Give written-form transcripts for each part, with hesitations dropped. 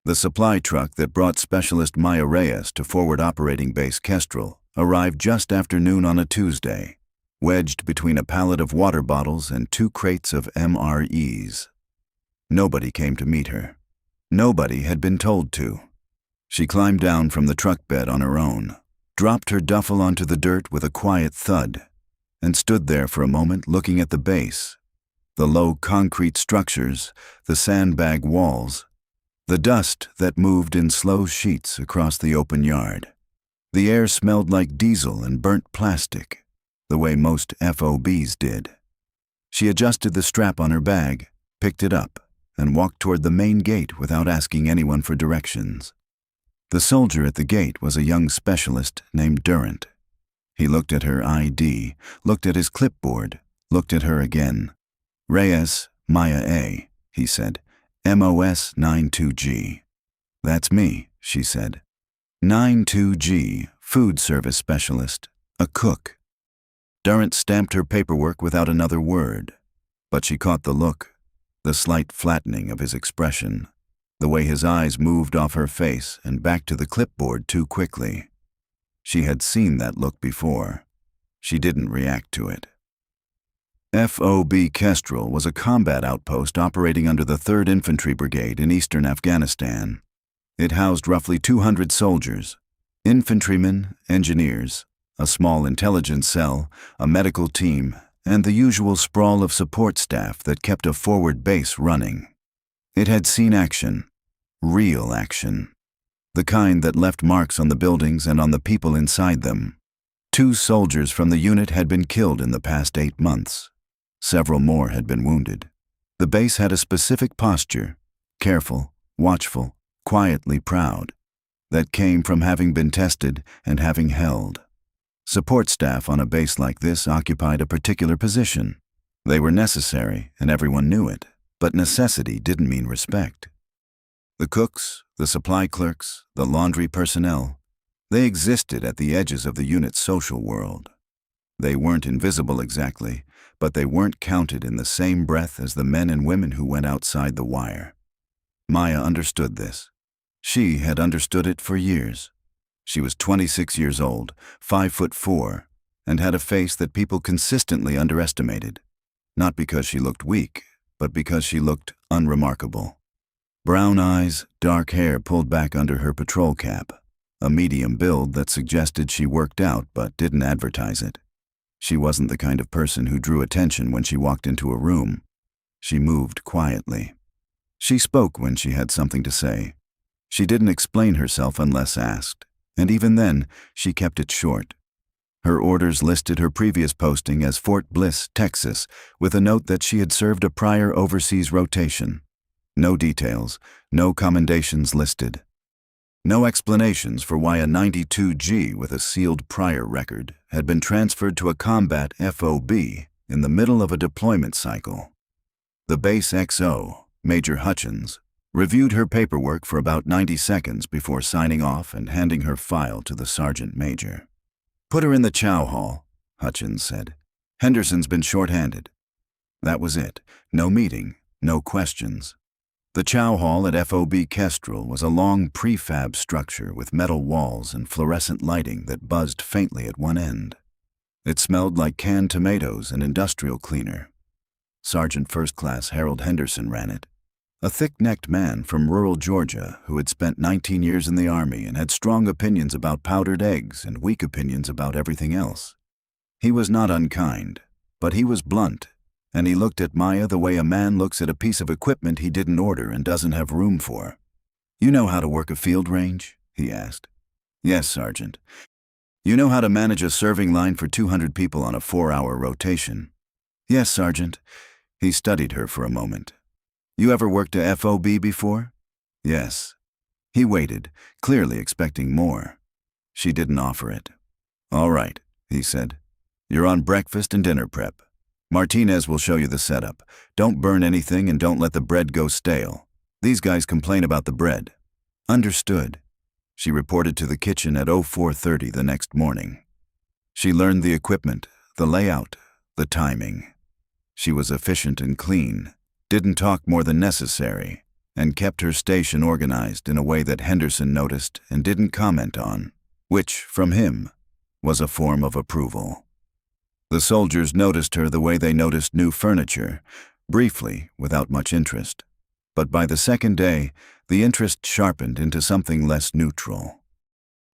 The supply truck that brought Specialist Maya Reyes to Forward Operating Base Kestrel arrived just after noon on a Tuesday, wedged between a pallet of water bottles and 2 crates of MREs. Nobody came to meet her. Nobody had been told to. She climbed down from the truck bed on her own, dropped her duffel onto the dirt with a quiet thud, and stood there for a moment looking at the base, the low concrete structures, the sandbag walls, the dust that moved in slow sheets across the open yard. The air smelled like diesel and burnt plastic, the way most FOBs did. She adjusted the strap on her bag, picked it up, and walked toward the main gate without asking anyone for directions. The soldier at the gate was a young specialist named Durant. He looked at her ID, looked at his clipboard, looked at her again. "Reyes, Maya A," he said. "MOS 92G. "That's me," she said. 92G, food service specialist, a cook. Durant stamped her paperwork without another word, but she caught the look, the slight flattening of his expression, the way his eyes moved off her face and back to the clipboard too quickly. She had seen that look before. She didn't react to it. FOB Kestrel was a combat outpost operating under the 3rd Infantry Brigade in eastern Afghanistan. It housed roughly 200 soldiers, infantrymen, engineers, a small intelligence cell, a medical team, and the usual sprawl of support staff that kept a forward base running. It had seen action, real action, the kind that left marks on the buildings and on the people inside them. 2 soldiers from the unit had been killed in the past 8 months. Several more had been wounded. The base had a specific posture, careful, watchful, quietly proud, that came from having been tested and having held. Support staff on a base like this occupied a particular position. They were necessary, and everyone knew it, but necessity didn't mean respect. The cooks, the supply clerks, the laundry personnel, they existed at the edges of the unit's social world. They weren't invisible exactly, but they weren't counted in the same breath as the men and women who went outside the wire. Maya understood this. She had understood it for years. She was 26 years old, 5'4", and had a face that people consistently underestimated, not because she looked weak, but because she looked unremarkable. Brown eyes, dark hair pulled back under her patrol cap, a medium build that suggested she worked out but didn't advertise it. She wasn't the kind of person who drew attention when she walked into a room. She moved quietly. She spoke when she had something to say. She didn't explain herself unless asked, and even then, she kept it short. Her orders listed her previous posting as Fort Bliss, Texas, with a note that she had served a prior overseas rotation. No details, no commendations listed. No explanations for why a 92G with a sealed prior record had been transferred to a combat FOB in the middle of a deployment cycle. The base XO, Major Hutchins, reviewed her paperwork for about 90 seconds before signing off and handing her file to the sergeant major. "Put her in the chow hall," Hutchins said. "Henderson's been short-handed." That was it. No meeting, no questions. The chow hall at FOB Kestrel was a long prefab structure with metal walls and fluorescent lighting that buzzed faintly at one end. It smelled like canned tomatoes and industrial cleaner. Sergeant First Class Harold Henderson ran it, a thick-necked man from rural Georgia who had spent 19 years in the Army and had strong opinions about powdered eggs and weak opinions about everything else. He was not unkind, but he was blunt, and he looked at Maya the way a man looks at a piece of equipment he didn't order and doesn't have room for. "You know how to work a field range?" he asked. "Yes, Sergeant." "You know how to manage a serving line for 200 people on a 4-hour rotation?" "Yes, Sergeant." He studied her for a moment. "You ever worked a FOB before?" "Yes." He waited, clearly expecting more. She didn't offer it. "All right," he said. "You're on breakfast and dinner prep. Martinez will show you the setup. Don't burn anything and don't let the bread go stale. These guys complain about the bread." "Understood." She reported to the kitchen at 04:30 the next morning. She learned the equipment, the layout, the timing. She was efficient and clean, didn't talk more than necessary, and kept her station organized in a way that Henderson noticed and didn't comment on, which, from him, was a form of approval. The soldiers noticed her the way they noticed new furniture, briefly, without much interest. But by the second day, the interest sharpened into something less neutral.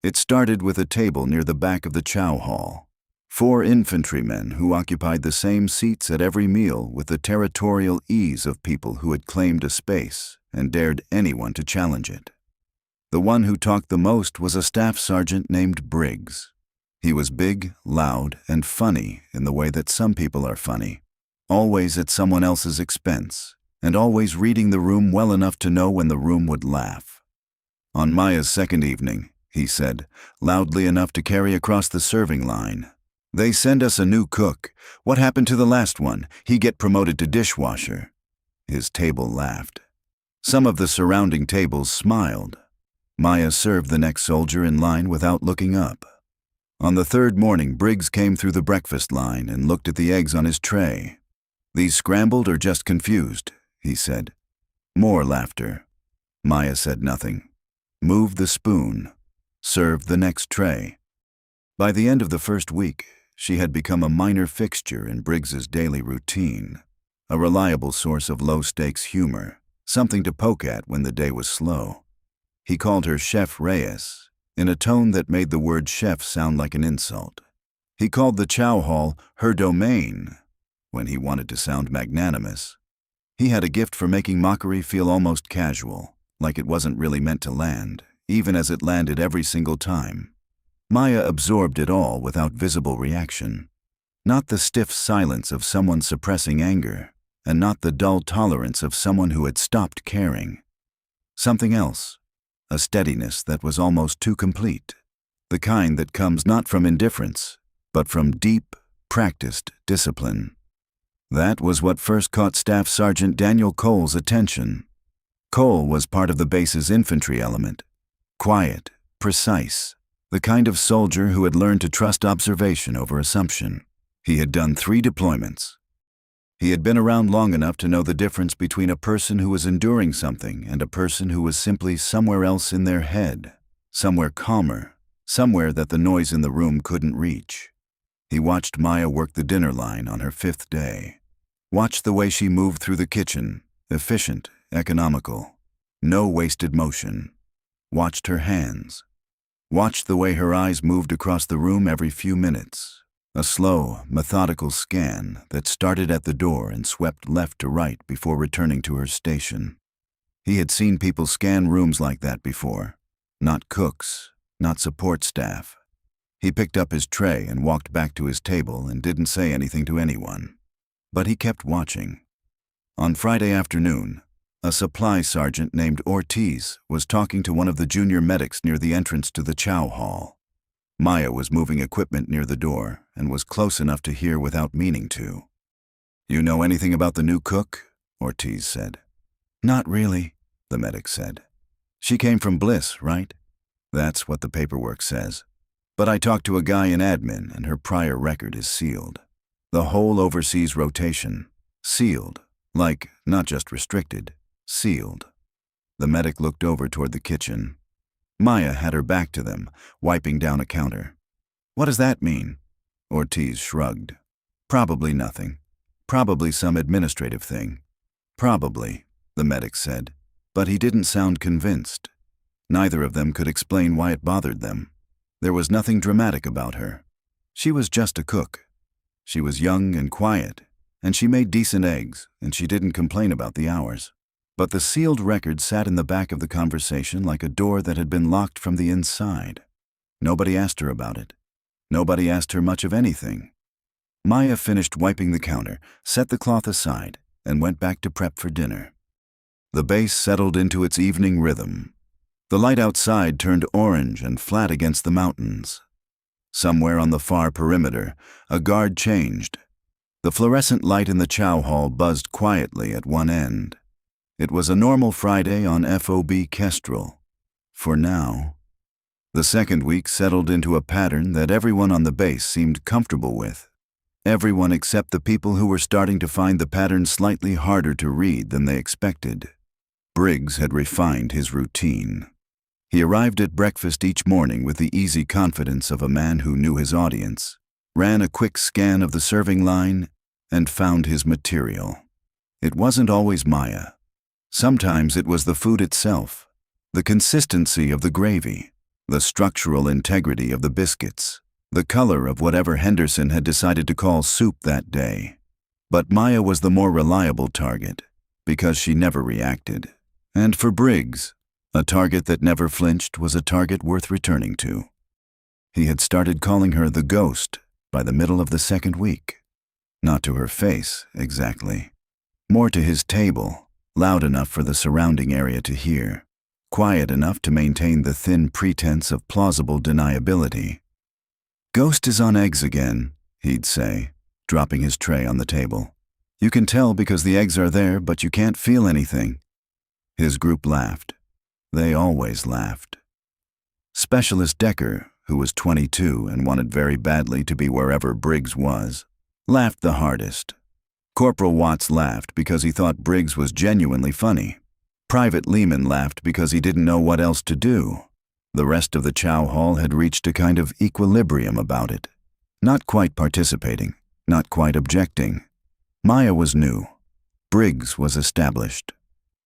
It started with a table near the back of the chow hall. 4 infantrymen who occupied the same seats at every meal with the territorial ease of people who had claimed a space and dared anyone to challenge it. The one who talked the most was a staff sergeant named Briggs. He was big, loud, and funny in the way that some people are funny, always at someone else's expense, and always reading the room well enough to know when the room would laugh. On Maya's second evening, he said, loudly enough to carry across the serving line, "They send us a new cook. What happened to the last one? He get promoted to dishwasher." His table laughed. Some of the surrounding tables smiled. Maya served the next soldier in line without looking up. On the third morning, Briggs came through the breakfast line and looked at the eggs on his tray. "These scrambled or just confused?" he said. More laughter. Maya said nothing. Moved the spoon. Served the next tray. By the end of the first week, she had become a minor fixture in Briggs's daily routine, a reliable source of low-stakes humor, something to poke at when the day was slow. He called her Chef Reyes, in a tone that made the word chef sound like an insult. He called the chow hall her domain, when he wanted to sound magnanimous. He had a gift for making mockery feel almost casual, like it wasn't really meant to land, even as it landed every single time. Maya absorbed it all without visible reaction. Not the stiff silence of someone suppressing anger, and not the dull tolerance of someone who had stopped caring. Something else, a steadiness that was almost too complete, the kind that comes not from indifference, but from deep, practiced discipline. That was what first caught Staff Sergeant Daniel Cole's attention. Cole was part of the base's infantry element. Quiet, precise, the kind of soldier who had learned to trust observation over assumption. He had done 3 deployments. He had been around long enough to know the difference between a person who was enduring something and a person who was simply somewhere else in their head, somewhere calmer, somewhere that the noise in the room couldn't reach. He watched Maya work the dinner line on her 5th day. Watched the way she moved through the kitchen, efficient, economical, no wasted motion. Watched her hands. Watched the way her eyes moved across the room every few minutes. A slow, methodical scan that started at the door and swept left to right before returning to her station. He had seen people scan rooms like that before. Not cooks, not support staff. He picked up his tray and walked back to his table and didn't say anything to anyone. But he kept watching. On Friday afternoon, a supply sergeant named Ortiz was talking to one of the junior medics near the entrance to the chow hall. Maya was moving equipment near the door and was close enough to hear without meaning to. "You know anything about the new cook?" Ortiz said. "Not really," the medic said. "She came from Bliss, right?" "That's what the paperwork says. But I talked to a guy in admin and her prior record is sealed. The whole overseas rotation. Sealed. Like, not just restricted. Sealed." The medic looked over toward the kitchen. Maya had her back to them, wiping down a counter. "What does that mean?" Ortiz shrugged. "Probably nothing. Probably some administrative thing." "Probably," the medic said, but he didn't sound convinced. Neither of them could explain why it bothered them. There was nothing dramatic about her. She was just a cook. She was young and quiet, and she made decent eggs, and she didn't complain about the hours. But the sealed record sat in the back of the conversation like a door that had been locked from the inside. Nobody asked her about it. Nobody asked her much of anything. Maya finished wiping the counter, set the cloth aside, and went back to prep for dinner. The base settled into its evening rhythm. The light outside turned orange and flat against the mountains. Somewhere on the far perimeter, a guard changed. The fluorescent light in the chow hall buzzed quietly at one end. It was a normal Friday on FOB Kestrel. For now. The second week settled into a pattern that everyone on the base seemed comfortable with. Everyone except the people who were starting to find the pattern slightly harder to read than they expected. Briggs had refined his routine. He arrived at breakfast each morning with the easy confidence of a man who knew his audience, ran a quick scan of the serving line, and found his material. It wasn't always Maya. Sometimes it was the food itself, the consistency of the gravy, the structural integrity of the biscuits, the color of whatever Henderson had decided to call soup that day. But Maya was the more reliable target, because she never reacted. And for Briggs, a target that never flinched was a target worth returning to. He had started calling her the ghost by the middle of the second week. Not to her face, exactly. More to his table, loud enough for the surrounding area to hear, quiet enough to maintain the thin pretense of plausible deniability. "Ghost is on eggs again," he'd say, dropping his tray on the table. "You can tell because the eggs are there, but you can't feel anything." His group laughed. They always laughed. Specialist Decker, who was 22 and wanted very badly to be wherever Briggs was, laughed the hardest. Corporal Watts laughed because he thought Briggs was genuinely funny. Private Lehman laughed because he didn't know what else to do. The rest of the chow hall had reached a kind of equilibrium about it. Not quite participating, not quite objecting. Maya was new. Briggs was established.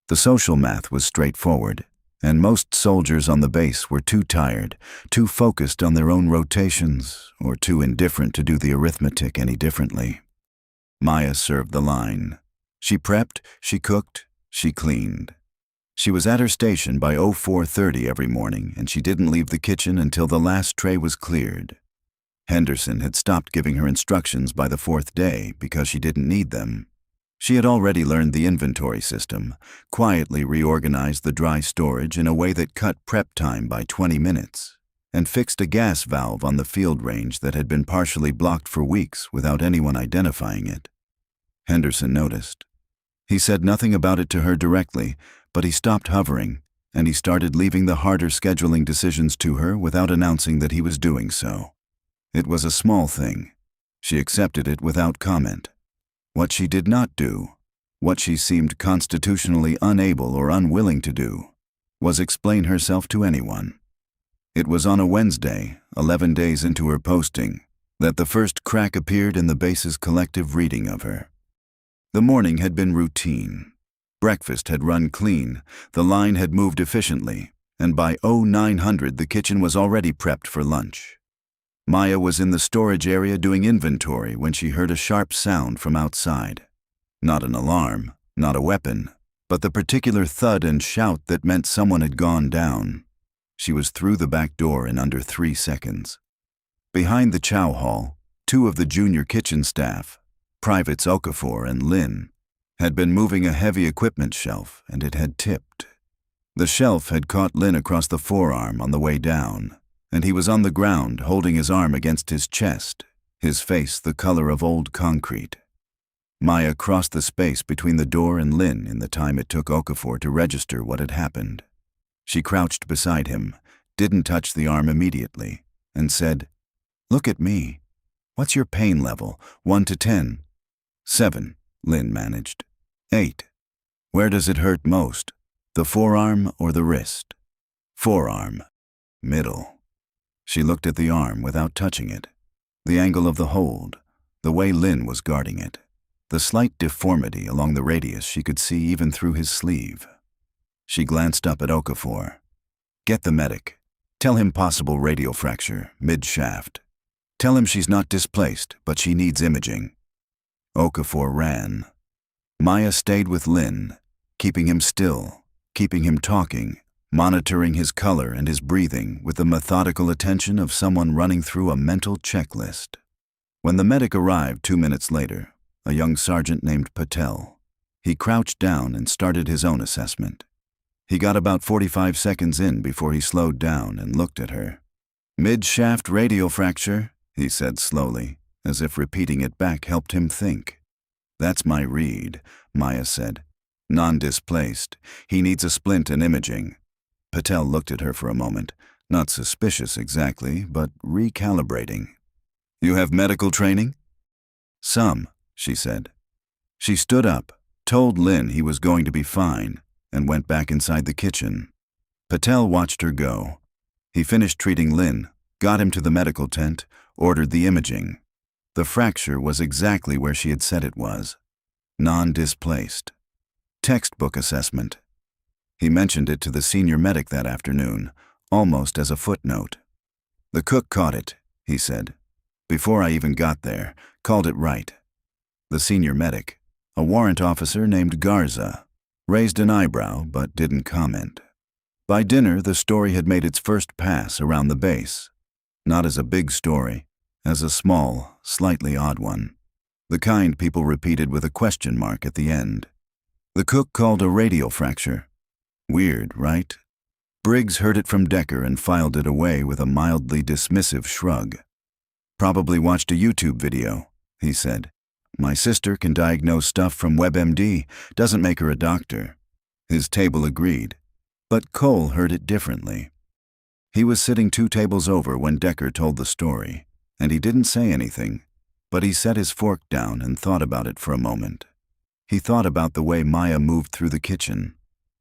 The social math was straightforward, and most soldiers on the base were too tired, too focused on their own rotations, or too indifferent to do the arithmetic any differently. Maya served the line. She prepped, she cooked, she cleaned. She was at her station by 04:30 every morning, and she didn't leave the kitchen until the last tray was cleared. Henderson had stopped giving her instructions by the fourth day because she didn't need them. She had already learned the inventory system, quietly reorganized the dry storage in a way that cut prep time by 20 minutes, and fixed a gas valve on the field range that had been partially blocked for weeks without anyone identifying it. Henderson noticed. He said nothing about it to her directly, but he stopped hovering, and he started leaving the harder scheduling decisions to her without announcing that he was doing so. It was a small thing. She accepted it without comment. What she did not do, what she seemed constitutionally unable or unwilling to do, was explain herself to anyone. It was on a Wednesday, 11 days into her posting, that the first crack appeared in the base's collective reading of her. The morning had been routine. Breakfast had run clean, the line had moved efficiently, and by 0900 the kitchen was already prepped for lunch. Maya was in the storage area doing inventory when she heard a sharp sound from outside. Not an alarm, not a weapon, but the particular thud and shout that meant someone had gone down. She was through the back door in under 3 seconds. Behind the chow hall, 2 of the junior kitchen staff, Privates Okafor and Lynn, had been moving a heavy equipment shelf, and it had tipped. The shelf had caught Lynn across the forearm on the way down, and he was on the ground holding his arm against his chest, his face the color of old concrete. Maya crossed the space between the door and Lynn in the time it took Okafor to register what had happened. She crouched beside him, didn't touch the arm immediately, and said, "Look at me. What's your pain level, 1 to 10? 7, Lynn managed. 8. Where does it hurt most, the forearm or the wrist? Forearm. Middle." She looked at the arm without touching it. The angle of the hold, the way Lynn was guarding it, the slight deformity along the radius she could see even through his sleeve. She glanced up at Okafor. "Get the medic. Tell him possible radial fracture, mid-shaft. Tell him she's not displaced, but she needs imaging." Okafor ran. Maya stayed with Lynn, keeping him still, keeping him talking, monitoring his color and his breathing with the methodical attention of someone running through a mental checklist. When the medic arrived 2 minutes later, a young sergeant named Patel, he crouched down and started his own assessment. He got about 45 seconds in before he slowed down and looked at her. "Mid-shaft radial fracture," he said slowly, as if repeating it back helped him think. "That's my read," Maya said. "Non-displaced. He needs a splint and imaging." Patel looked at her for a moment, not suspicious exactly, but recalibrating. "You have medical training?" "Some," she said. She stood up, told Lynn he was going to be fine, and went back inside the kitchen. Patel watched her go. He finished treating Lynn, got him to the medical tent, ordered the imaging. The fracture was exactly where she had said it was. Non-displaced. Textbook assessment. He mentioned it to the senior medic that afternoon, almost as a footnote. "The cook caught it," he said. "Before I even got there, called it right." The senior medic, a warrant officer named Garza, raised an eyebrow but didn't comment. By dinner, the story had made its first pass around the base. Not as a big story, as a small, slightly odd one. The kind people repeated with a question mark at the end. The cook called a radial fracture. Weird, right? Briggs heard it from Decker and filed it away with a mildly dismissive shrug. "Probably watched a YouTube video," he said. "My sister can diagnose stuff from WebMD, doesn't make her a doctor." His table agreed, but Cole heard it differently. He was sitting 2 tables over when Decker told the story, and he didn't say anything, but he set his fork down and thought about it for a moment. He thought about the way Maya moved through the kitchen,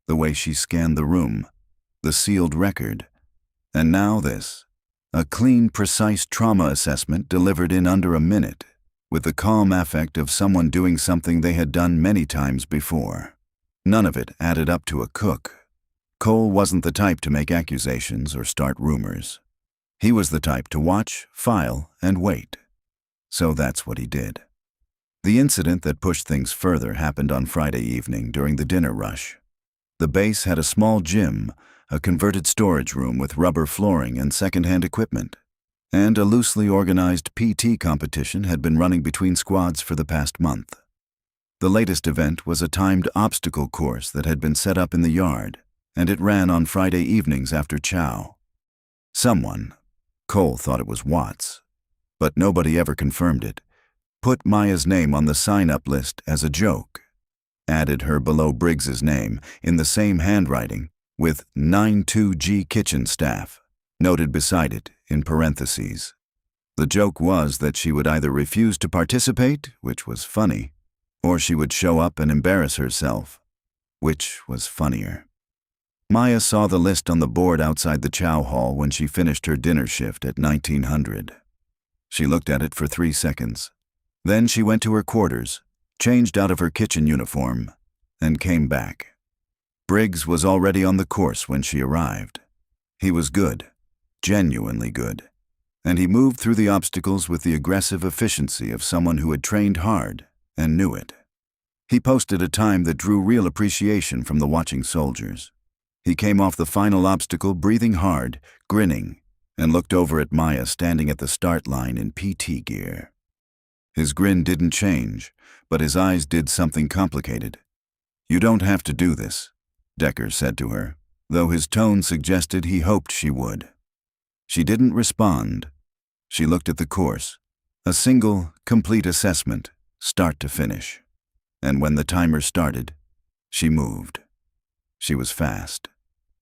the way she scanned the room, the sealed record, and now this. A clean, precise trauma assessment delivered in under a minute, with the calm affect of someone doing something they had done many times before. None of it added up to a cook. Cole wasn't the type to make accusations or start rumors. He was the type to watch, file, and wait. So that's what he did. The incident that pushed things further happened on Friday evening during the dinner rush. The base had a small gym, a converted storage room with rubber flooring and second-hand equipment, and a loosely organized PT competition had been running between squads for the past month. The latest event was a timed obstacle course that had been set up in the yard, and it ran on Friday evenings after chow. Someone, Cole thought it was Watts, but nobody ever confirmed it, put Maya's name on the sign-up list as a joke, added her below Briggs's name in the same handwriting with 92G kitchen staff, noted beside it in parentheses. The joke was that she would either refuse to participate, which was funny, or she would show up and embarrass herself, which was funnier. Maya saw the list on the board outside the chow hall when she finished her dinner shift at 1900. She looked at it for 3 seconds. Then she went to her quarters, changed out of her kitchen uniform, and came back. Briggs was already on the course when she arrived. He was good, genuinely good, and he moved through the obstacles with the aggressive efficiency of someone who had trained hard and knew it. He posted a time that drew real appreciation from the watching soldiers. He came off the final obstacle breathing hard, grinning, and looked over at Maya standing at the start line in PT gear. His grin didn't change, but his eyes did something complicated. "You don't have to do this," Decker said to her, though his tone suggested he hoped she would. She didn't respond. She looked at the course, a single, complete assessment, start to finish. And when the timer started, she moved. She was fast.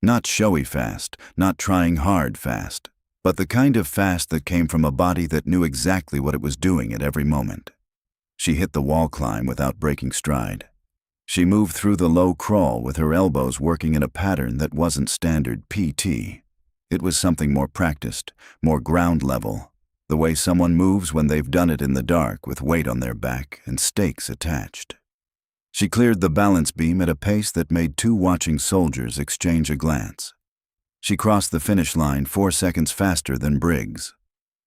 Not showy fast, not trying hard fast, but the kind of fast that came from a body that knew exactly what it was doing at every moment. She hit the wall climb without breaking stride. She moved through the low crawl with her elbows working in a pattern that wasn't standard PT. It was something more practiced, more ground level, the way someone moves when they've done it in the dark with weight on their back and stakes attached. She cleared the balance beam at a pace that made 2 watching soldiers exchange a glance. She crossed the finish line 4 seconds faster than Briggs.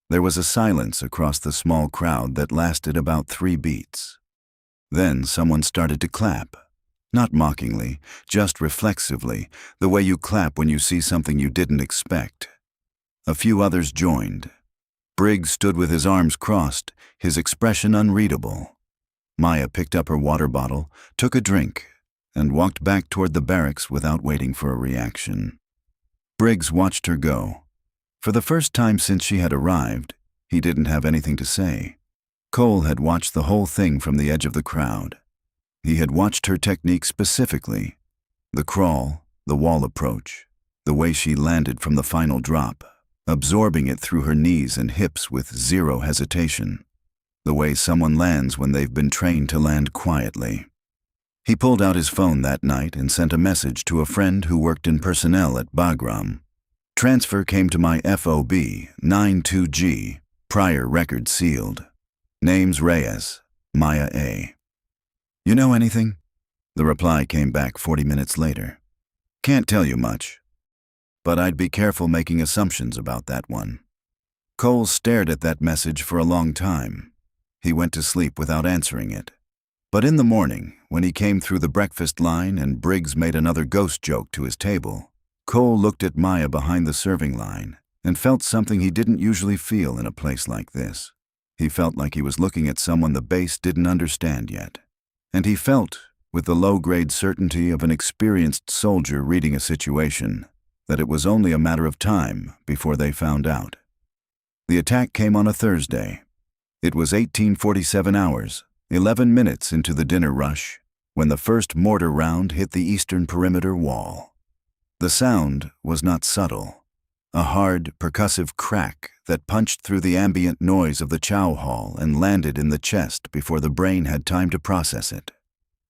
There was a silence across the small crowd that lasted about 3 beats. Then someone started to clap. Not mockingly, just reflexively, the way you clap when you see something you didn't expect. A few others joined. Briggs stood with his arms crossed, his expression unreadable. Maya picked up her water bottle, took a drink, and walked back toward the barracks without waiting for a reaction. Briggs watched her go. For the first time since she had arrived, he didn't have anything to say. Cole had watched the whole thing from the edge of the crowd. He had watched her technique specifically. The crawl, the wall approach, the way she landed from the final drop, absorbing it through her knees and hips with zero hesitation. The way someone lands when they've been trained to land quietly. He pulled out his phone that night and sent a message to a friend who worked in personnel at Bagram. Transfer came to my FOB 92G, prior record sealed. Names Reyes, Maya A. You know anything? The reply came back 40 minutes later. Can't tell you much, but I'd be careful making assumptions about that one. Cole stared at that message for a long time. He went to sleep without answering it. But in the morning, when he came through the breakfast line and Briggs made another ghost joke to his table, Cole looked at Maya behind the serving line and felt something he didn't usually feel in a place like this. He felt like he was looking at someone the base didn't understand yet. And he felt, with the low-grade certainty of an experienced soldier reading a situation, that it was only a matter of time before they found out. The attack came on a Thursday. It was 1847 hours, 11 minutes into the dinner rush, when the first mortar round hit the eastern perimeter wall. The sound was not subtle. A hard, percussive crack that punched through the ambient noise of the chow hall and landed in the chest before the brain had time to process it.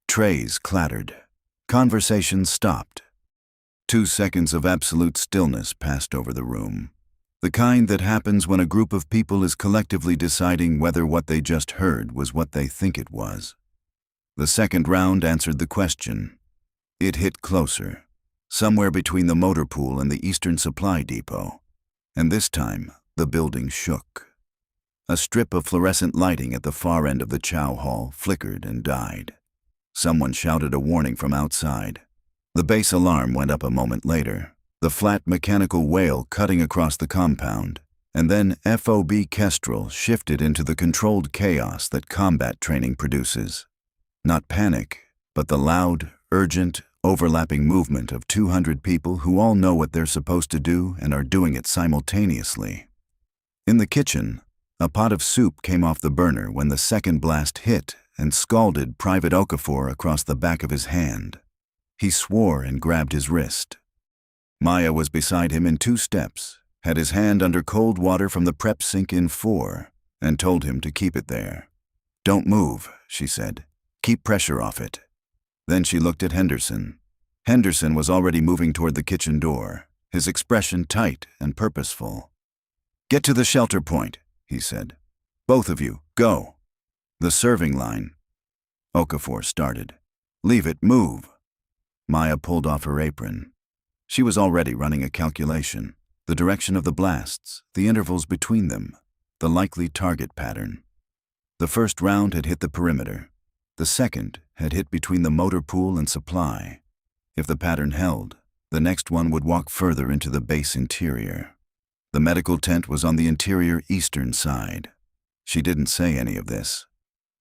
Trays clattered. Conversations stopped. 2 seconds of absolute stillness passed over the room. The kind that happens when a group of people is collectively deciding whether what they just heard was what they think it was. The second round answered the question. It hit closer, somewhere between the motor pool and the eastern supply depot, and this time the building shook. A strip of fluorescent lighting at the far end of the chow hall flickered and died. Someone shouted a warning from outside. The base alarm went up a moment later, the flat mechanical wail cutting across the compound, and then FOB Kestrel shifted into the controlled chaos that combat training produces. Not panic, but the loud, urgent, overlapping movement of 200 people who all know what they're supposed to do and are doing it simultaneously. In the kitchen, a pot of soup came off the burner when the second blast hit and scalded Private Okafor across the back of his hand. He swore and grabbed his wrist. Maya was beside him in 2 steps, had his hand under cold water from the prep sink in 4, and told him to keep it there. Don't move, she said. Keep pressure off it. Then she looked at Henderson. Henderson was already moving toward the kitchen door, his expression tight and purposeful. Get to the shelter point, he said. Both of you, go. The serving line. Okafor started. Leave it, move. Maya pulled off her apron. She was already running a calculation, the direction of the blasts, the intervals between them, the likely target pattern. The first round had hit the perimeter. The second had hit between the motor pool and supply. If the pattern held, the next one would walk further into the base interior. The medical tent was on the interior eastern side. She didn't say any of this.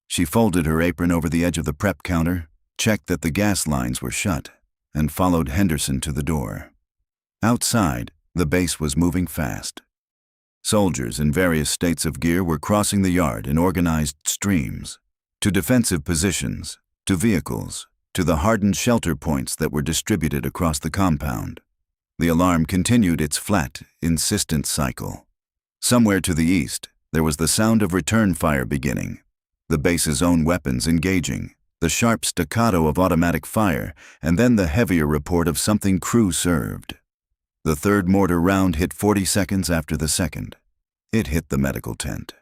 She folded her apron over the edge of the prep counter, checked that the gas lines were shut, and followed Henderson to the door. Outside, the base was moving fast. Soldiers in various states of gear were crossing the yard in organized streams, to defensive positions, to vehicles, to the hardened shelter points that were distributed across the compound. The alarm continued its flat, insistent cycle. Somewhere to the east, there was the sound of return fire beginning, the base's own weapons engaging, the sharp staccato of automatic fire, and then the heavier report of something crew served. The third mortar round hit 40 seconds after the second. It hit the medical tent.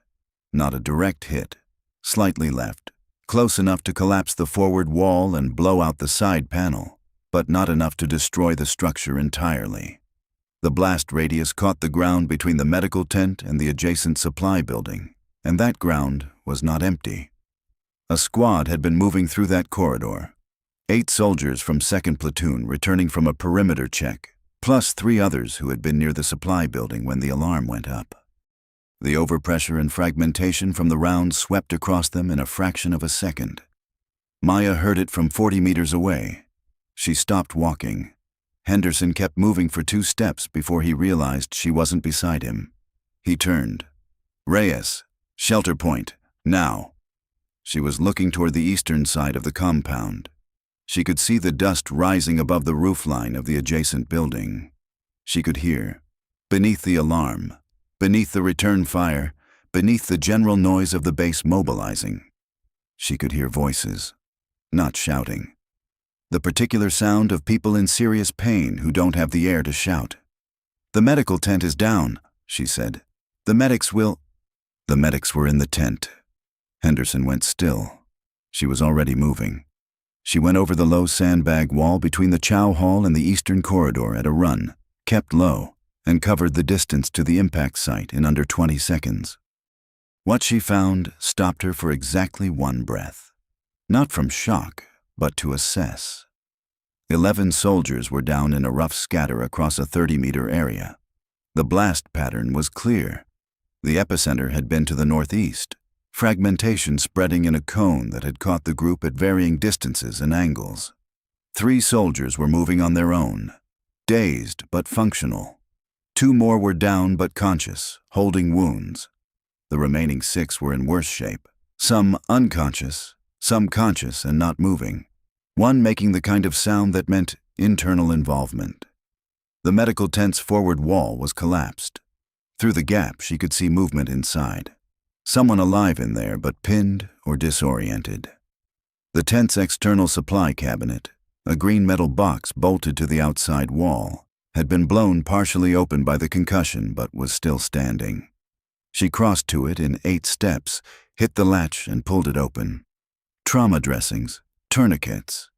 Not a direct hit. Slightly left, close enough to collapse the forward wall and blow out the side panel, but not enough to destroy the structure entirely. The blast radius caught the ground between the medical tent and the adjacent supply building, and that ground was not empty. A squad had been moving through that corridor. 8 soldiers from 2nd Platoon returning from a perimeter check, plus 3 others who had been near the supply building when the alarm went up. The overpressure and fragmentation from the round swept across them in a fraction of a second. Maya heard it from 40 meters away. She stopped walking. Henderson kept moving for 2 steps before he realized she wasn't beside him. He turned. Reyes, shelter point, now. She was looking toward the eastern side of the compound. She could see the dust rising above the roofline of the adjacent building. She could hear, beneath the alarm, beneath the return fire, beneath the general noise of the base mobilizing. She could hear voices, not shouting, The particular sound of people in serious pain who don't have the air to shout. "The medical tent is down," she said. "The medics will—" The medics were in the tent. Henderson went still. She was already moving. She went over the low sandbag wall between the chow hall and the eastern corridor at a run, kept low, and covered the distance to the impact site in under 20 seconds. What she found stopped her for exactly one breath. Not from shock, but to assess. 11 soldiers were down in a rough scatter across a 30-meter area. The blast pattern was clear. The epicenter had been to the northeast, fragmentation spreading in a cone that had caught the group at varying distances and angles. 3 soldiers were moving on their own, dazed but functional. 2 more were down but conscious, holding wounds. The remaining 6 were in worse shape, some unconscious, some conscious and not moving, one making the kind of sound that meant internal involvement. The medical tent's forward wall was collapsed. Through the gap, she could see movement inside. Someone alive in there, but pinned or disoriented. The tent's external supply cabinet, a green metal box bolted to the outside wall, had been blown partially open by the concussion but was still standing. She crossed to it in 8 steps, hit the latch and pulled it open. Trauma dressings, tourniquets,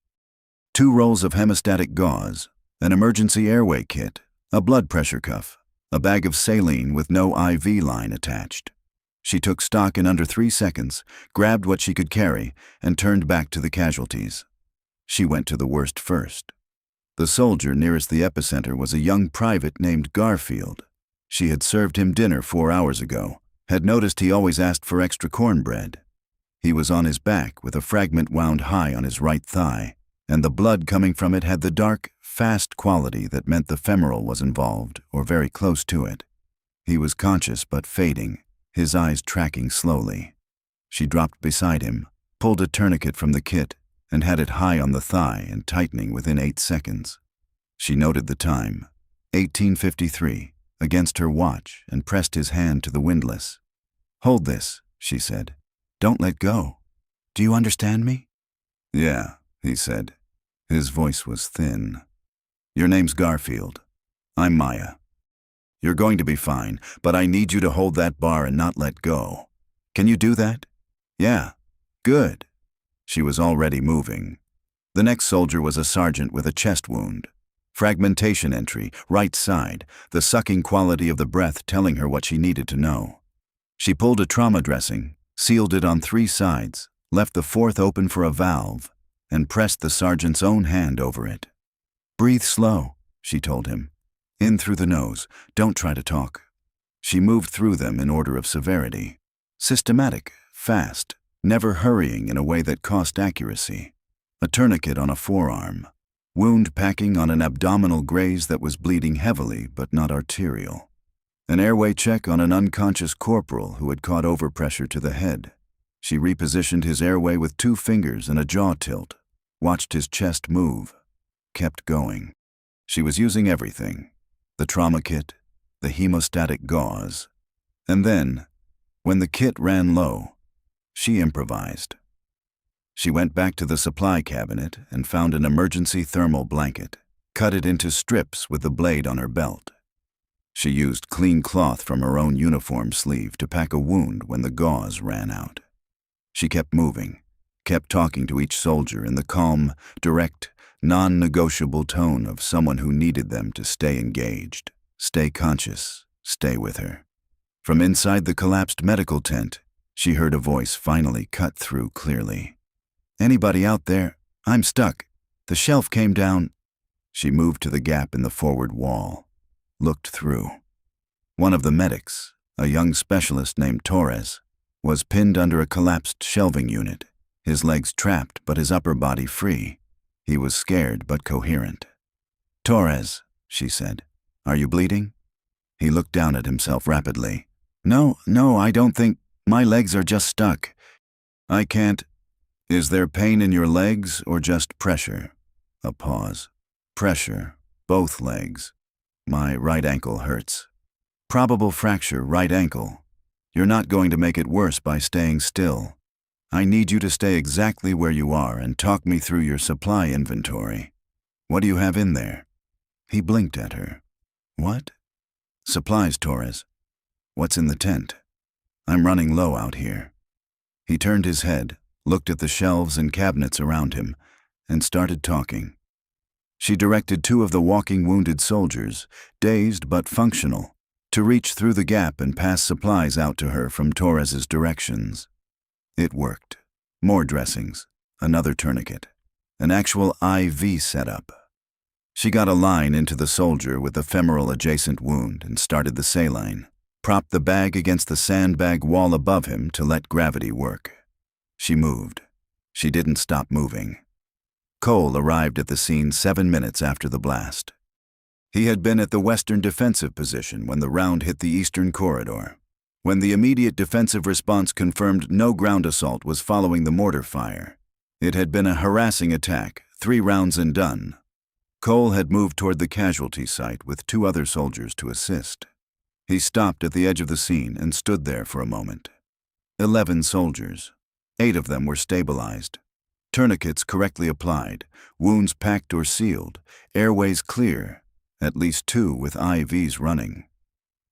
2 rolls of hemostatic gauze, an emergency airway kit, a blood pressure cuff, a bag of saline with no IV line attached. She took stock in under 3 seconds, grabbed what she could carry, and turned back to the casualties. She went to the worst first. The soldier nearest the epicenter was a young private named Garfield. She had served him dinner 4 hours ago, had noticed he always asked for extra cornbread. He was on his back with a fragment wound high on his right thigh, and the blood coming from it had the dark, fast quality that meant the femoral was involved, or very close to it. He was conscious but fading, his eyes tracking slowly. She dropped beside him, pulled a tourniquet from the kit, and had it high on the thigh and tightening within 8 seconds. She noted the time, 18:53, against her watch and pressed his hand to the windlass. "Hold this," she said. "Don't let go. Do you understand me?" "Yeah," he said. His voice was thin. "Your name's Garfield. I'm Maya. You're going to be fine, but I need you to hold that bar and not let go. Can you do that?" "Yeah." "Good." She was already moving. The next soldier was a sergeant with a chest wound. Fragmentation entry, right side, the sucking quality of the breath telling her what she needed to know. She pulled a trauma dressing, sealed it on 3 sides, left the 4th open for a valve, and pressed the sergeant's own hand over it. "Breathe slow," she told him. "In through the nose. Don't try to talk." She moved through them in order of severity. Systematic, fast, never hurrying in a way that cost accuracy. A tourniquet on a forearm. Wound packing on an abdominal graze that was bleeding heavily but not arterial. An airway check on an unconscious corporal who had caught overpressure to the head. She repositioned his airway with 2 fingers and a jaw tilt, watched his chest move, kept going. She was using everything, the trauma kit, the hemostatic gauze, and then, when the kit ran low, she improvised. She went back to the supply cabinet and found an emergency thermal blanket, cut it into strips with the blade on her belt. She used clean cloth from her own uniform sleeve to pack a wound when the gauze ran out. She kept moving, kept talking to each soldier in the calm, direct, non-negotiable tone of someone who needed them to stay engaged, stay conscious, stay with her. From inside the collapsed medical tent, she heard a voice finally cut through clearly. "Anybody out there? I'm stuck. The shelf came down." She moved to the gap in the forward wall, looked through. One of the medics, a young specialist named Torres, was pinned under a collapsed shelving unit, his legs trapped but his upper body free. He was scared but coherent. "Torres," she said, "are you bleeding?" He looked down at himself rapidly. No, I don't think. My legs are just stuck. I can't." "Is there pain in your legs or just pressure?" A pause. "Pressure, both legs. My right ankle hurts." "Probable fracture, right ankle. You're not going to make it worse by staying still." I need you to stay exactly where you are and talk me through your supply inventory. What do you have in there? He blinked at her. What? Supplies, Torres. What's in the tent? I'm running low out here. He turned his head, looked at the shelves and cabinets around him, and started talking. She directed two of the walking wounded soldiers, dazed but functional, to reach through the gap and pass supplies out to her from Torres's directions. It worked. More dressings, another tourniquet, an actual IV setup. She got a line into the soldier with the femoral adjacent wound and started the saline, propped the bag against the sandbag wall above him to let gravity work. She moved. She didn't stop moving. Cole arrived at the scene 7 minutes after the blast. He had been at the western defensive position when the round hit the eastern corridor. When the immediate defensive response confirmed no ground assault was following the mortar fire. It had been a harassing attack, 3 rounds and done. Cole had moved toward the casualty site with 2 other soldiers to assist. He stopped at the edge of the scene and stood there for a moment. 11 soldiers. 8 of them were stabilized. Tourniquets correctly applied, wounds packed or sealed, airways clear, at least 2 with IVs running.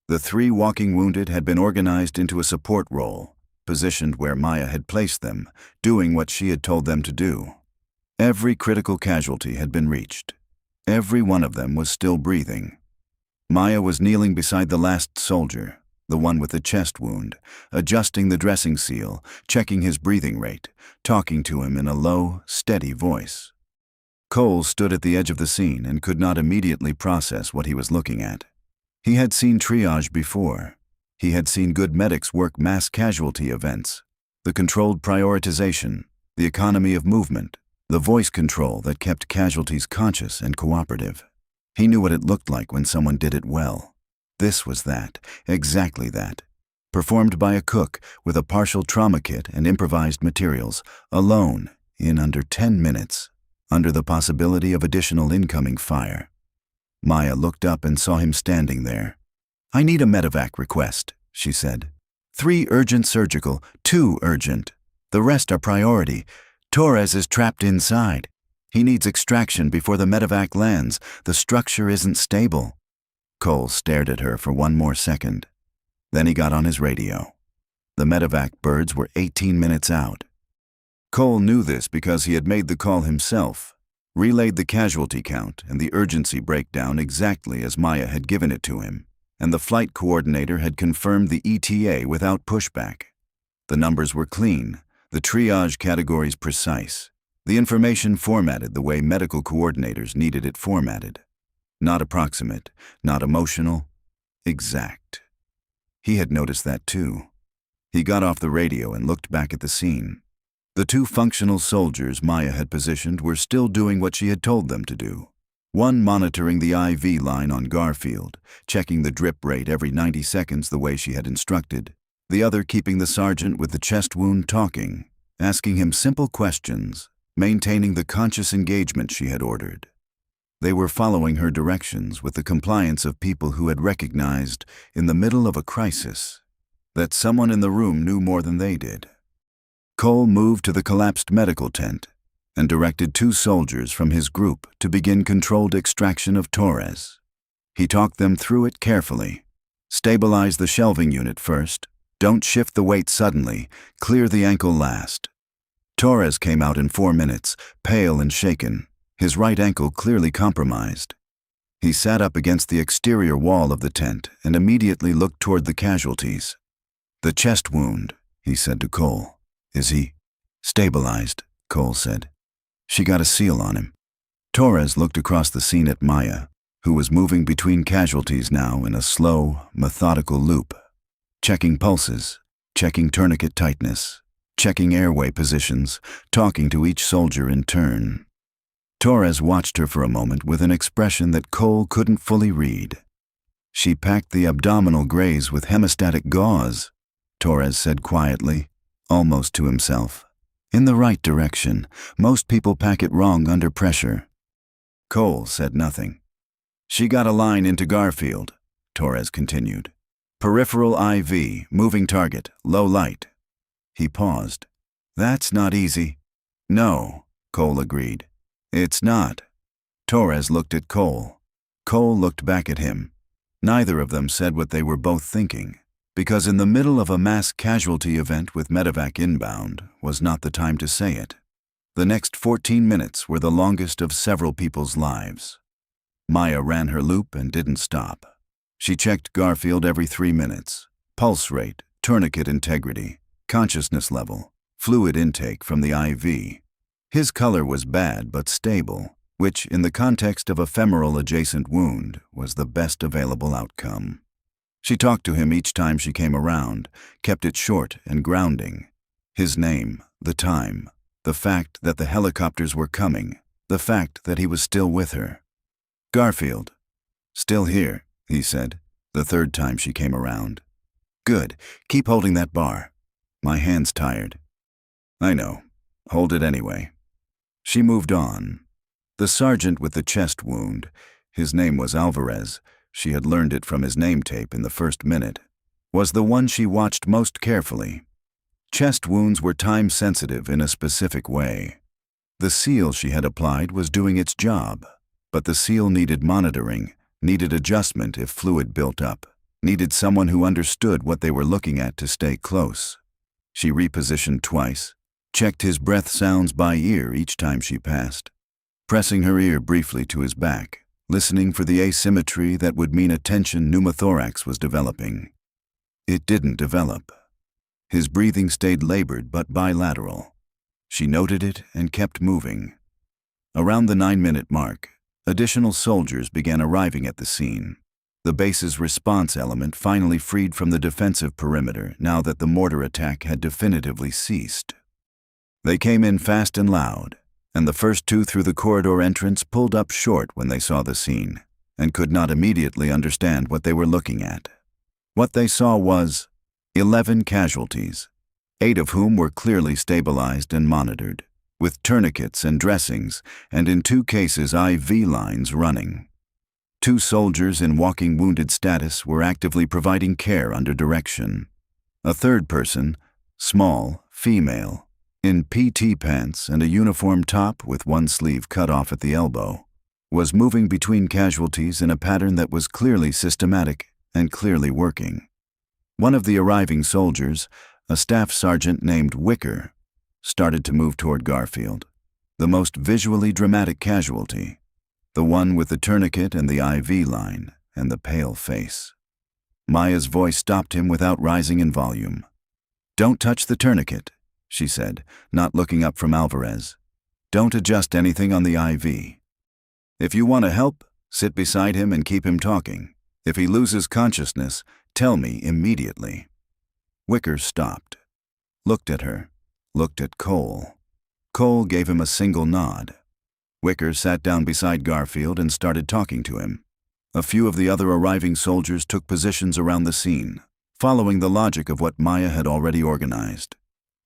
The 3 walking wounded had been organized into a support role, positioned where Maya had placed them, doing what she had told them to do. Every critical casualty had been reached. Every one of them was still breathing. Maya was kneeling beside the last soldier, the one with the chest wound, adjusting the dressing seal, checking his breathing rate, talking to him in a low, steady voice. Cole stood at the edge of the scene and could not immediately process what he was looking at. He had seen triage before. He had seen good medics work mass casualty events, the controlled prioritization, the economy of movement, the voice control that kept casualties conscious and cooperative. He knew what it looked like when someone did it well. This was that, exactly that. Performed by a cook with a partial trauma kit and improvised materials, alone, in under 10 minutes, under the possibility of additional incoming fire. Maya looked up and saw him standing there. "I need a medevac request," she said. 3 urgent surgical, 2 urgent. The rest are priority. Torres is trapped inside. He needs extraction before the medevac lands. The structure isn't stable. Cole stared at her for 1 more second. Then he got on his radio. The medevac birds were 18 minutes out. Cole knew this because he had made the call himself, relayed the casualty count and the urgency breakdown exactly as Maya had given it to him, and the flight coordinator had confirmed the ETA without pushback. The numbers were clean, the triage categories precise, the information formatted the way medical coordinators needed it formatted. Not approximate, not emotional, exact. He had noticed that too. He got off the radio and looked back at the scene. The 2 functional soldiers Maya had positioned were still doing what she had told them to do. One monitoring the IV line on Garfield, checking the drip rate every 90 seconds the way she had instructed. The other keeping the sergeant with the chest wound talking, asking him simple questions, maintaining the conscious engagement she had ordered. They were following her directions with the compliance of people who had recognized, in the middle of a crisis, that someone in the room knew more than they did. Cole moved to the collapsed medical tent and directed 2 soldiers from his group to begin controlled extraction of Torres. He talked them through it carefully. Stabilize the shelving unit first. Don't shift the weight suddenly. Clear the ankle last. Torres came out in 4 minutes, pale and shaken, his right ankle clearly compromised. He sat up against the exterior wall of the tent and immediately looked toward the casualties. "The chest wound," he said to Cole. "Is he?" "Stabilized," Cole said. "She got a seal on him." Torres looked across the scene at Maya, who was moving between casualties now in a slow, methodical loop. Checking pulses, checking tourniquet tightness, checking airway positions, talking to each soldier in turn. Torres watched her for a moment with an expression that Cole couldn't fully read. "She packed the abdominal graze with hemostatic gauze," Torres said quietly, almost to himself. "In the right direction. Most people pack it wrong under pressure." Cole said nothing. "She got a line into Garfield," Torres continued. "Peripheral IV, moving target, low light." He paused. That's not easy. No, Cole agreed. It's not. Torres looked at Cole. Cole looked back at him. Neither of them said what they were both thinking, because in the middle of a mass casualty event with medevac inbound was not the time to say it. The next 14 minutes were the longest of several people's lives. Maya ran her loop and didn't stop. She checked Garfield every 3 minutes. Pulse rate, tourniquet integrity, consciousness level, fluid intake from the IV. His color was bad but stable, which, in the context of a femoral adjacent wound, was the best available outcome. She talked to him each time she came around, kept it short and grounding. His name, the time, the fact that the helicopters were coming, the fact that he was still with her. Garfield. Still here, he said, the third time she came around. Good. Keep holding that bar. My hand's tired. I know. Hold it anyway. She moved on. The sergeant with the chest wound, his name was Alvarez, she had learned it from his name tape in the first minute, was the one she watched most carefully. Chest wounds were time-sensitive in a specific way. The seal she had applied was doing its job, but the seal needed monitoring, needed adjustment if fluid built up, needed someone who understood what they were looking at to stay close. She repositioned twice, checked his breath sounds by ear each time she passed, pressing her ear briefly to his back, listening for the asymmetry that would mean a tension pneumothorax was developing. It didn't develop. His breathing stayed labored but bilateral. She noted it and kept moving. Around the 9-minute mark, additional soldiers began arriving at the scene. The base's response element finally freed from the defensive perimeter now that the mortar attack had definitively ceased. They came in fast and loud, and the first two through the corridor entrance pulled up short when they saw the scene, and could not immediately understand what they were looking at. What they saw was 11 casualties, 8 of whom were clearly stabilized and monitored, with tourniquets and dressings, and in 2 cases IV lines running. 2 soldiers in walking wounded status were actively providing care under direction. A third person, small, female, in PT pants and a uniform top with one sleeve cut off at the elbow, was moving between casualties in a pattern that was clearly systematic and clearly working. One of the arriving soldiers, a staff sergeant named Wicker, started to move toward Garfield, the most visually dramatic casualty, the one with the tourniquet and the IV line and the pale face. Maya's voice stopped him without rising in volume. "Don't touch the tourniquet," she said, not looking up from Alvarez. "Don't adjust anything on the IV. If you want to help, sit beside him and keep him talking. If he loses consciousness, tell me immediately." Wicker stopped, looked at her, looked at Cole. Cole gave him a single nod. Wicker sat down beside Garfield and started talking to him. A few of the other arriving soldiers took positions around the scene, following the logic of what Maya had already organized.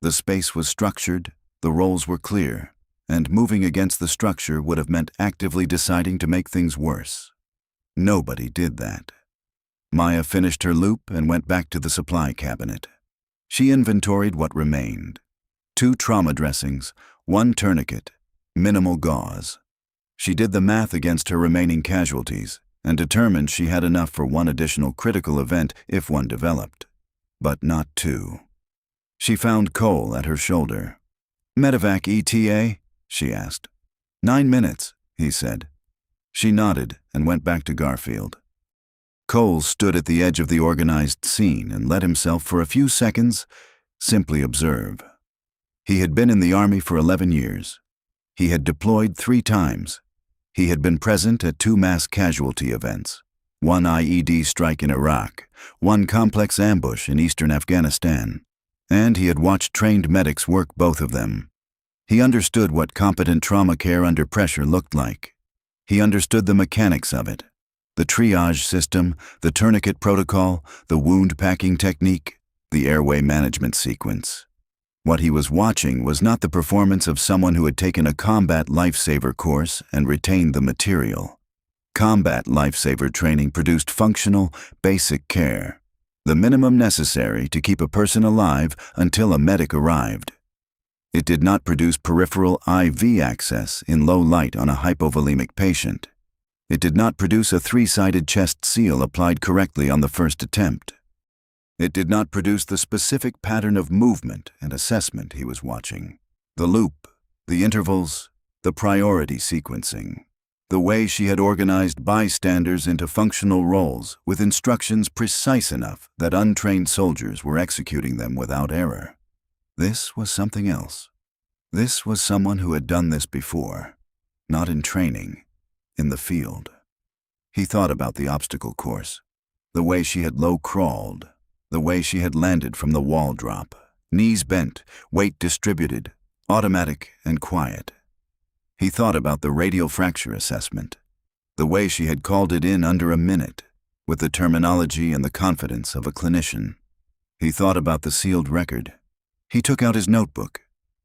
The space was structured, the roles were clear, and moving against the structure would have meant actively deciding to make things worse. Nobody did that. Maya finished her loop and went back to the supply cabinet. She inventoried what remained. 2 trauma dressings, 1 tourniquet, minimal gauze. She did the math against her remaining casualties and determined she had enough for 1 additional critical event if one developed, but not 2. She found Cole at her shoulder. "Medevac ETA?" she asked. 9 minutes, he said. She nodded and went back to Garfield. Cole stood at the edge of the organized scene and let himself for a few seconds simply observe. He had been in the Army for 11 years. He had deployed 3 times. He had been present at 2 mass casualty events, 1 IED strike in Iraq, 1 complex ambush in eastern Afghanistan, and he had watched trained medics work both of them. He understood what competent trauma care under pressure looked like. He understood the mechanics of it. The triage system, the tourniquet protocol, the wound packing technique, the airway management sequence. What he was watching was not the performance of someone who had taken a combat lifesaver course and retained the material. Combat lifesaver training produced functional, basic care, the minimum necessary to keep a person alive until a medic arrived. It did not produce peripheral IV access in low light on a hypovolemic patient. It did not produce a 3-sided chest seal applied correctly on the first attempt. It did not produce the specific pattern of movement and assessment he was watching. The loop, the intervals, the priority sequencing. The way she had organized bystanders into functional roles with instructions precise enough that untrained soldiers were executing them without error. This was something else. This was someone who had done this before, not in training, in the field. He thought about the obstacle course, the way she had low-crawled, the way she had landed from the wall drop, knees bent, weight distributed, automatic and quiet. He thought about the radial fracture assessment, the way she had called it in under a minute, with the terminology and the confidence of a clinician. He thought about the sealed record. He took out his notebook.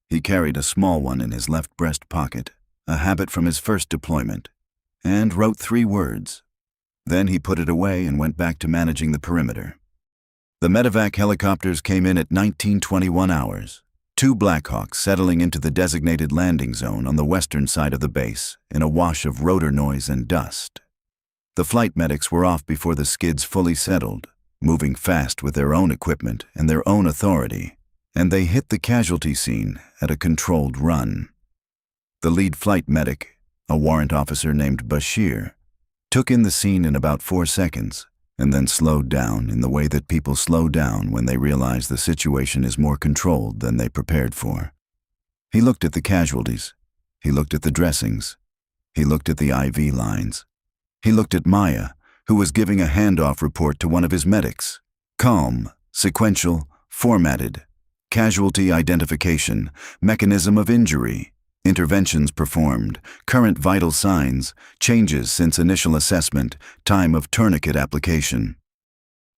He carried a small one in his left breast pocket, a habit from his first deployment, and wrote 3 words. Then he put it away and went back to managing the perimeter. The medevac helicopters came in at 19:21 hours. 2 Blackhawks settling into the designated landing zone on the western side of the base in a wash of rotor noise and dust. The flight medics were off before the skids fully settled, moving fast with their own equipment and their own authority, and they hit the casualty scene at a controlled run. The lead flight medic, a warrant officer named Bashir, took in the scene in about 4 seconds, and then slowed down in the way that people slow down when they realize the situation is more controlled than they prepared for. He looked at the casualties. He looked at the dressings. He looked at the IV lines. He looked at Maya, who was giving a handoff report to one of his medics. Calm, sequential, formatted. Casualty identification, mechanism of injury, interventions performed, current vital signs, changes since initial assessment, time of tourniquet application.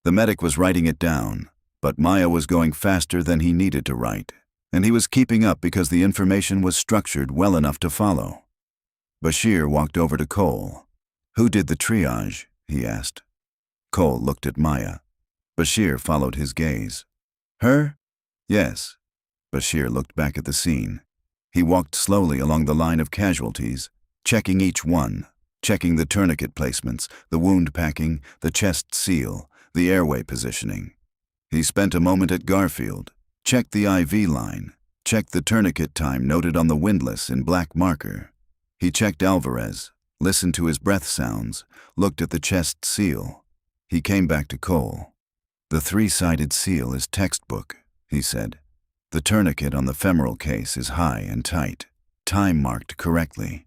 The medic was writing it down, but Maya was going faster than he needed to write, and he was keeping up because the information was structured well enough to follow. Bashir walked over to Cole. "Who did the triage?" he asked. Cole looked at Maya. Bashir followed his gaze. "Her?" "Yes." Bashir looked back at the scene. He walked slowly along the line of casualties, checking each one, checking the tourniquet placements, the wound packing, the chest seal, the airway positioning. He spent a moment at Garfield, checked the IV line, checked the tourniquet time noted on the windlass in black marker. He checked Alvarez, listened to his breath sounds, looked at the chest seal. He came back to Cole. "The 3-sided seal is textbook," he said. "The tourniquet on the femoral case is high and tight, time marked correctly."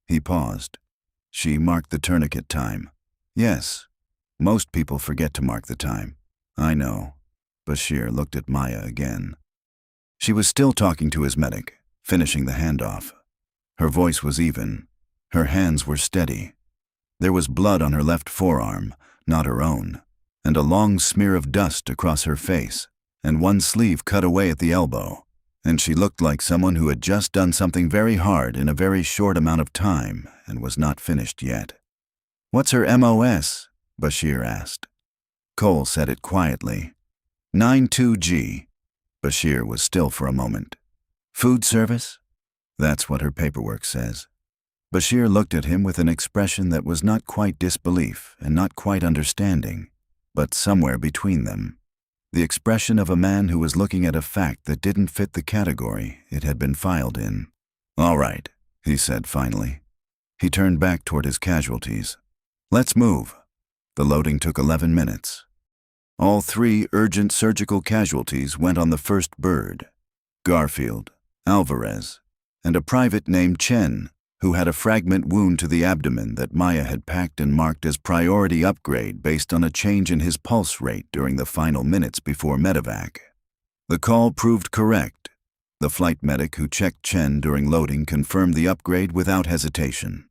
He paused. "She marked the tourniquet time." "Yes. Most people forget to mark the time." "I know." Bashir looked at Maya again. She was still talking to his medic, finishing the handoff. Her voice was even. Her hands were steady. There was blood on her left forearm, not her own, and a long smear of dust across her face, and one sleeve cut away at the elbow, and she looked like someone who had just done something very hard in a very short amount of time and was not finished yet. "What's her MOS?" Bashir asked. Cole said it quietly. 92G. Bashir was still for a moment. "Food service?" "That's what her paperwork says." Bashir looked at him with an expression that was not quite disbelief and not quite understanding, but somewhere between them. The expression of a man who was looking at a fact that didn't fit the category it had been filed in. "All right," he said finally. He turned back toward his casualties. "Let's move." The loading took 11 minutes. All 3 urgent surgical casualties went on the first bird. Garfield, Alvarez, and a private named Chen, who had a fragment wound to the abdomen that Maya had packed and marked as priority upgrade based on a change in his pulse rate during the final minutes before medevac. The call proved correct. The flight medic who checked Chen during loading confirmed the upgrade without hesitation.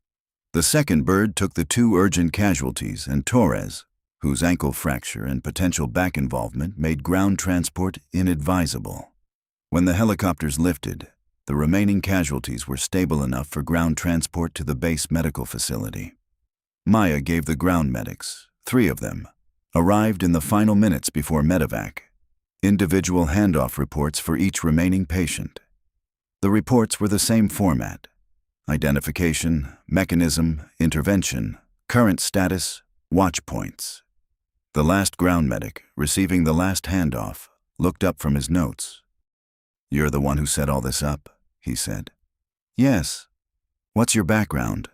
The second bird took the 2 urgent casualties and Torres, whose ankle fracture and potential back involvement made ground transport inadvisable. When the helicopters lifted, the remaining casualties were stable enough for ground transport to the base medical facility. Maya gave the ground medics, 3 of them, arrived in the final minutes before medevac, individual handoff reports for each remaining patient. The reports were the same format: identification, mechanism, intervention, current status, watch points. The last ground medic, receiving the last handoff, looked up from his notes. "You're the one who set all this up?" he said. "Yes. What's your background?"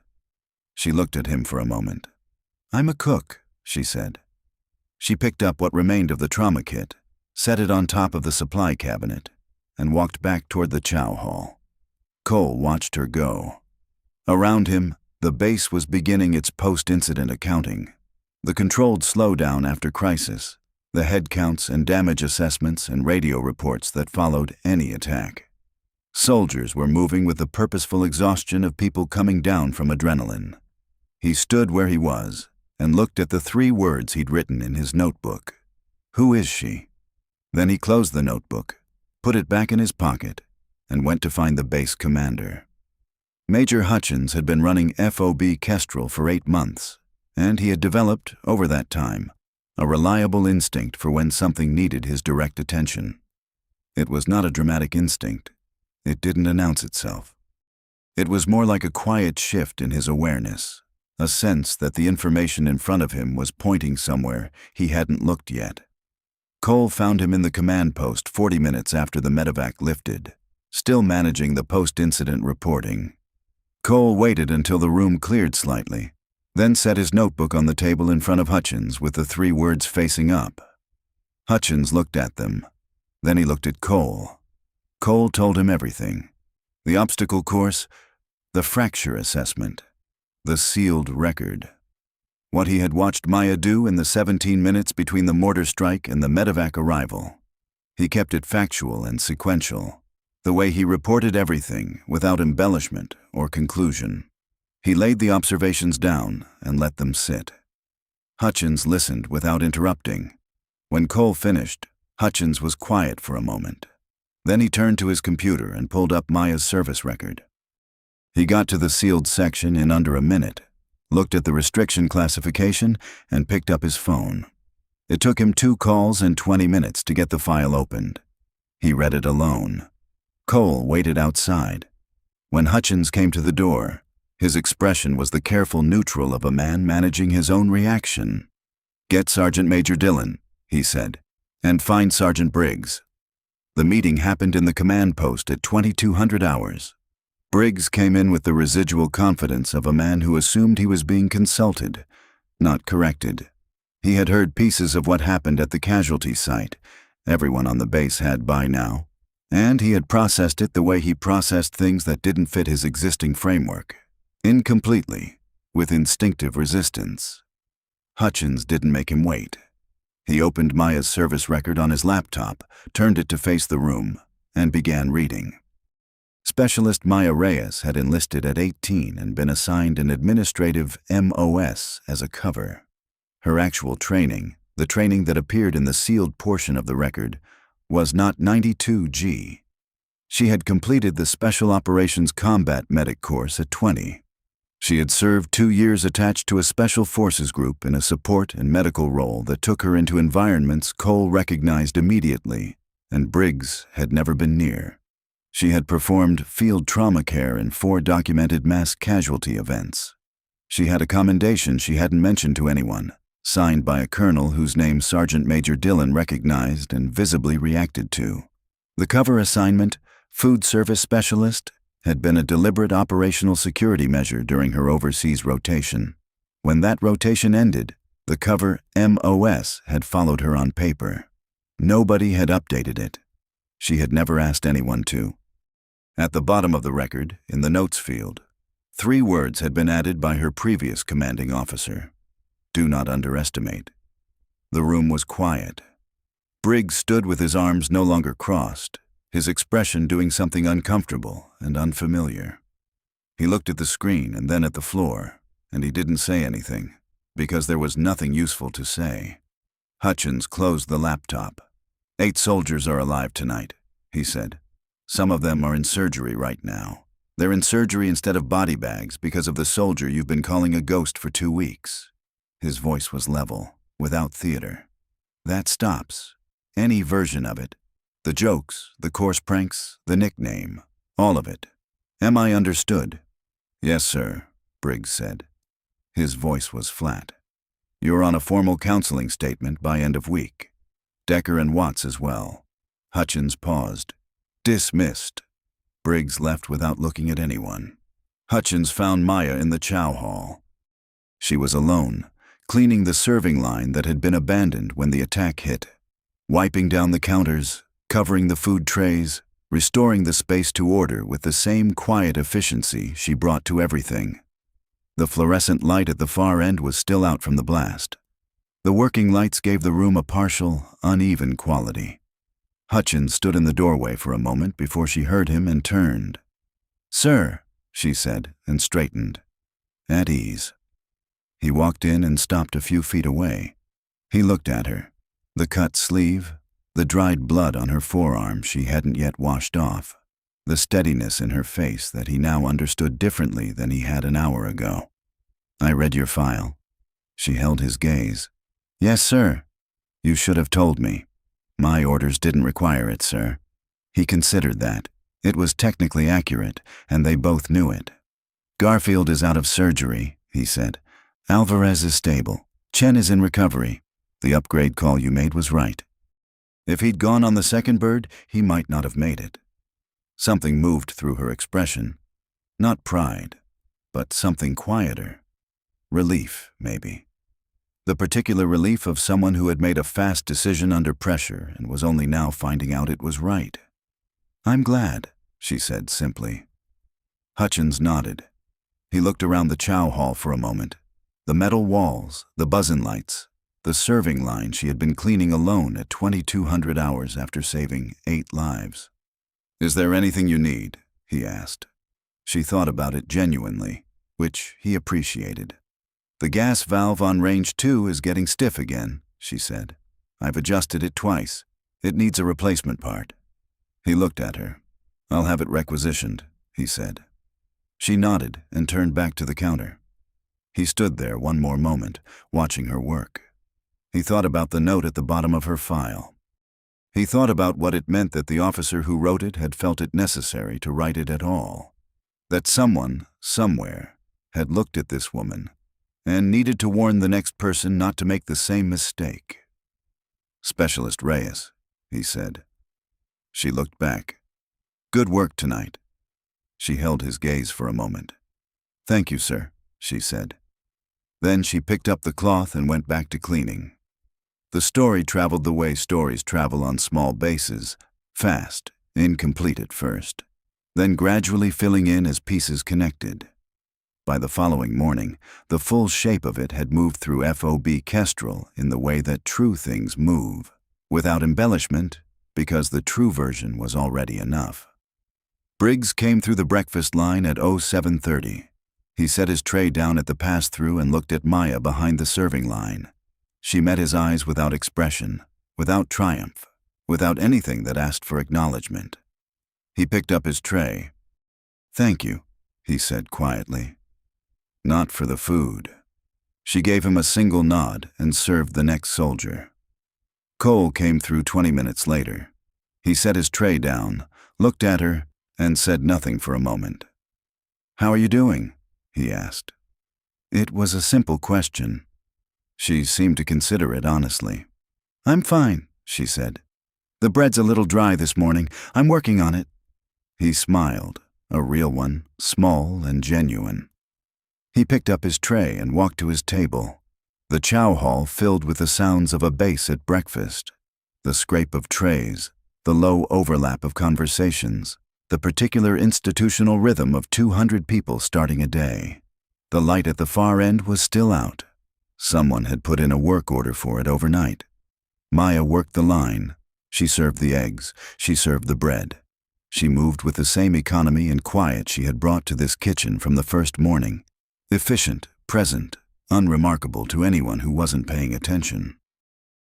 She looked at him for a moment. "I'm a cook," she said. She picked up what remained of the trauma kit, set it on top of the supply cabinet, and walked back toward the chow hall. Cole watched her go. Around him, the base was beginning its post-incident accounting. The controlled slowdown after crisis, the head counts and damage assessments and radio reports that followed any attack. Soldiers were moving with the purposeful exhaustion of people coming down from adrenaline. He stood where he was and looked at the 3 words he'd written in his notebook. "Who is she?" Then he closed the notebook, put it back in his pocket, and went to find the base commander. Major Hutchins had been running FOB Kestrel for 8 months, and he had developed, over that time, a reliable instinct for when something needed his direct attention. It was not a dramatic instinct. It didn't announce itself. It was more like a quiet shift in his awareness, a sense that the information in front of him was pointing somewhere he hadn't looked yet. Cole found him in the command post 40 minutes after the medevac lifted, still managing the post-incident reporting. Cole waited until the room cleared slightly, then set his notebook on the table in front of Hutchins with the 3 words facing up. Hutchins looked at them. Then he looked at Cole. Cole told him everything: the obstacle course, the fracture assessment, the sealed record. What he had watched Maya do in the 17 minutes between the mortar strike and the medevac arrival. He kept it factual and sequential, the way he reported everything without embellishment or conclusion. He laid the observations down and let them sit. Hutchins listened without interrupting. When Cole finished, Hutchins was quiet for a moment. Then he turned to his computer and pulled up Maya's service record. He got to the sealed section in under a minute, looked at the restriction classification, and picked up his phone. It took him 2 calls and 20 minutes to get the file opened. He read it alone. Cole waited outside. When Hutchins came to the door, his expression was the careful neutral of a man managing his own reaction. "Get Sergeant Major Dillon," he said, "and find Sergeant Briggs." The meeting happened in the command post at 2200 hours. Briggs came in with the residual confidence of a man who assumed he was being consulted, not corrected. He had heard pieces of what happened at the casualty site. Everyone on the base had by now. And he had processed it the way he processed things that didn't fit his existing framework. Incompletely, with instinctive resistance. Hutchins didn't make him wait. He opened Maya's service record on his laptop, turned it to face the room, and began reading. Specialist Maya Reyes had enlisted at 18 and been assigned an administrative MOS as a cover. Her actual training, the training that appeared in the sealed portion of the record, was not 92G. She had completed the Special Operations Combat Medic course at 20. She had served 2 years attached to a Special Forces group in a support and medical role that took her into environments Cole recognized immediately, and Briggs had never been near. She had performed field trauma care in 4 documented mass casualty events. She had a commendation she hadn't mentioned to anyone, signed by a colonel whose name Sergeant Major Dillon recognized and visibly reacted to. The cover assignment, Food Service Specialist, had been a deliberate operational security measure during her overseas rotation. When that rotation ended, the cover MOS had followed her on paper. Nobody had updated it. She had never asked anyone to. At the bottom of the record, in the notes field, 3 words had been added by her previous commanding officer: "Do not underestimate." The room was quiet. Briggs stood with his arms no longer crossed, his expression doing something uncomfortable and unfamiliar. He looked at the screen and then at the floor, and he didn't say anything, because there was nothing useful to say. Hutchins closed the laptop. 8 soldiers are alive tonight, he said. Some of them are in surgery right now. They're in surgery instead of body bags because of the soldier you've been calling a ghost for 2 weeks. His voice was level, without theater. That stops. Any version of it. The jokes, the coarse pranks, the nickname, All of it. Am I understood? Yes, sir, Briggs said. His voice was flat. You're on a formal counseling statement by end of week. Decker and Watts as well. Hutchins paused. Dismissed. Briggs left without looking at anyone. Hutchins found Maya in the chow hall. She was alone, cleaning the serving line that had been abandoned when the attack hit, wiping down the counters, covering the food trays, restoring the space to order with the same quiet efficiency she brought to everything. The fluorescent light at the far end was still out from the blast. The working lights gave the room a partial, uneven quality. Hutchins stood in the doorway for a moment before she heard him and turned. Sir, she said, and straightened. At ease. He walked in and stopped a few feet away. He looked at her. The cut sleeve, the dried blood on her forearm she hadn't yet washed off, the steadiness in her face that he now understood differently than he had an hour ago. I read your file. She held his gaze. Yes, sir. You should have told me. My orders didn't require it, sir. He considered that. It was technically accurate, and they both knew it. Garfield is out of surgery, he said. Alvarez is stable. Chen is in recovery. The upgrade call you made was right. If he'd gone on the second bird, he might not have made it. Something moved through her expression. Not pride, but something quieter. Relief, maybe. The particular relief of someone who had made a fast decision under pressure and was only now finding out it was right. I'm glad, she said simply. Hutchins nodded. He looked around the chow hall for a moment. The metal walls, the buzzin' lights, the serving line she had been cleaning alone at 2,200 hours after saving 8 lives. Is there anything you need? He asked. She thought about it genuinely, which he appreciated. The gas valve on range 2 is getting stiff again, she said. I've adjusted it twice. It needs a replacement part. He looked at her. I'll have it requisitioned, he said. She nodded and turned back to the counter. He stood there one more moment, watching her work. He thought about the note at the bottom of her file. He thought about what it meant that the officer who wrote it had felt it necessary to write it at all. That someone, somewhere, had looked at this woman and needed to warn the next person not to make the same mistake. Specialist Reyes, he said. She looked back. Good work tonight. She held his gaze for a moment. Thank you, sir, she said. Then she picked up the cloth and went back to cleaning. The story traveled the way stories travel on small bases, fast, incomplete at first, then gradually filling in as pieces connected. By the following morning, the full shape of it had moved through FOB Kestrel in the way that true things move, without embellishment, because the true version was already enough. Briggs came through the breakfast line at 07:30. He set his tray down at the pass-through and looked at Maya behind the serving line. She met his eyes without expression, without triumph, without anything that asked for acknowledgement. He picked up his tray. Thank you, he said quietly. Not for the food. She gave him a single nod and served the next soldier. Cole came through 20 minutes later. He set his tray down, looked at her, and said nothing for a moment. How are you doing? He asked. It was a simple question. She seemed to consider it honestly. I'm fine, she said. The bread's a little dry this morning. I'm working on it. He smiled, a real one, small and genuine. He picked up his tray and walked to his table. The chow hall filled with the sounds of a base at breakfast. The scrape of trays, the low overlap of conversations, the particular institutional rhythm of 200 people starting a day. The light at the far end was still out. Someone had put in a work order for it overnight. Maya worked the line. She served the eggs. She served the bread. She moved with the same economy and quiet she had brought to this kitchen from the first morning. Efficient, present, unremarkable to anyone who wasn't paying attention.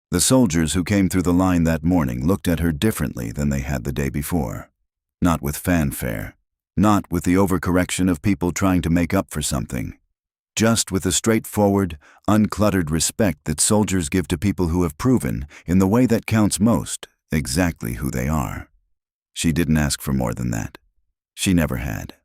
The soldiers who came through the line that morning looked at her differently than they had the day before. Not with fanfare, not with the overcorrection of people trying to make up for something. Just with the straightforward, uncluttered respect that soldiers give to people who have proven, in the way that counts most, exactly who they are. She didn't ask for more than that. She never had.